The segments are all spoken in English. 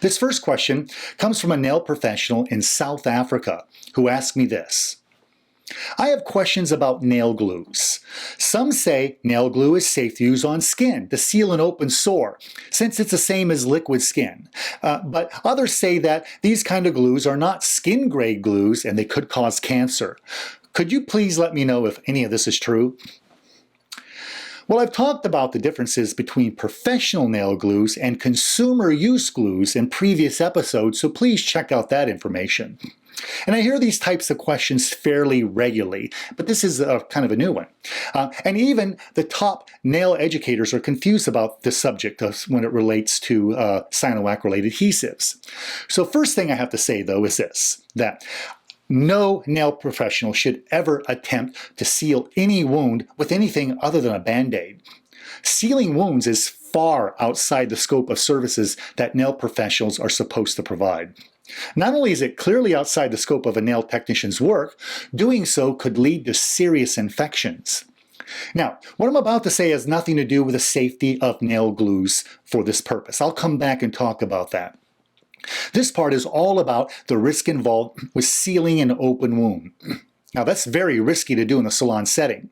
This first question comes from a nail professional in South Africa who asked me this. I have questions about nail glues. Some say nail glue is safe to use on skin to seal an open sore, since it's the same as liquid skin. But others say that these kind of glues are not skin-grade glues and they could cause cancer. Could you please let me know if any of this is true? Well, I've talked about the differences between professional nail glues and consumer use glues in previous episodes, so please check out that information. And I hear these types of questions fairly regularly, but this is kind of a new one. And even the top nail educators are confused about this subject when it relates to cyanoacrylate adhesives. So first thing I have to say, though, is this, that no nail professional should ever attempt to seal any wound with anything other than a Band-Aid. Sealing wounds is far outside the scope of services that nail professionals are supposed to provide. Not only is it clearly outside the scope of a nail technician's work, doing so could lead to serious infections. Now, what I'm about to say has nothing to do with the safety of nail glues for this purpose. I'll come back and talk about that. This part is all about the risk involved with sealing an open wound. Now, that's very risky to do in a salon setting.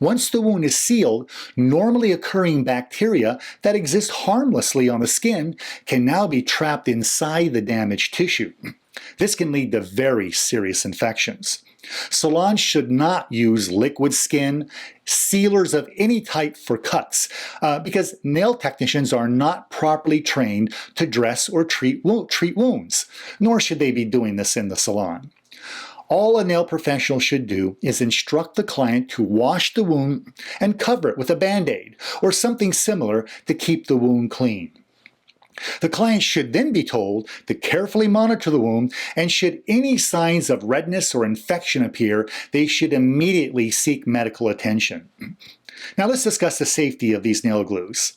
Once the wound is sealed, normally occurring bacteria that exist harmlessly on the skin can now be trapped inside the damaged tissue. This can lead to very serious infections. Salons should not use liquid skin, sealers of any type for cuts, because nail technicians are not properly trained to dress or treat wounds, nor should they be doing this in the salon. All a nail professional should do is instruct the client to wash the wound and cover it with a Band-Aid or something similar to keep the wound clean. The client should then be told to carefully monitor the wound, and should any signs of redness or infection appear, they should immediately seek medical attention. Now let's discuss the safety of these nail glues.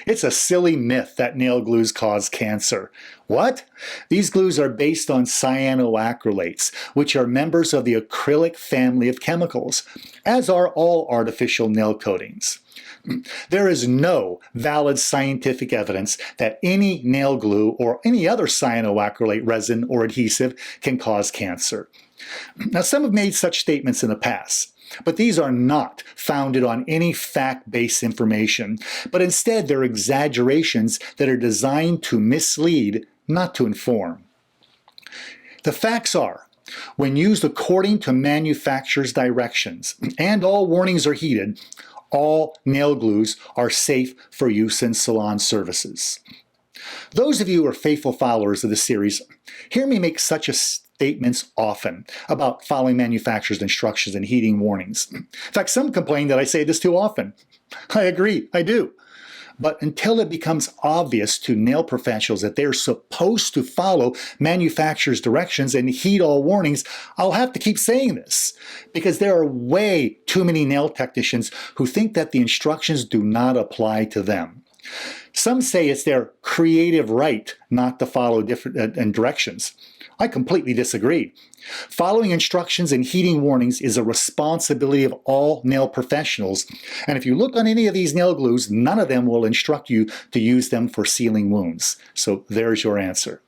It's a silly myth that nail glues cause cancer. What? These glues are based on cyanoacrylates, which are members of the acrylic family of chemicals, as are all artificial nail coatings. There is no valid scientific evidence that any nail glue or any other cyanoacrylate resin or adhesive can cause cancer. Now, some have made such statements in the past, but these are not founded on any fact-based information, but instead they're exaggerations that are designed to mislead, not to inform. The facts are, when used according to manufacturer's directions, and all warnings are heeded, all nail glues are safe for use in salon services. Those of you who are faithful followers of this series hear me make such statements often about following manufacturer's instructions and heeding warnings. In fact, some complain that I say this too often. I agree, I do. But until it becomes obvious to nail professionals that they're supposed to follow manufacturer's directions and heed all warnings, I'll have to keep saying this, because there are way too many nail technicians who think that the instructions do not apply to them. Some say it's their creative right not to follow different directions. I completely disagree. Following instructions and heeding warnings is a responsibility of all nail professionals. And if you look on any of these nail glues, none of them will instruct you to use them for sealing wounds. So there's your answer.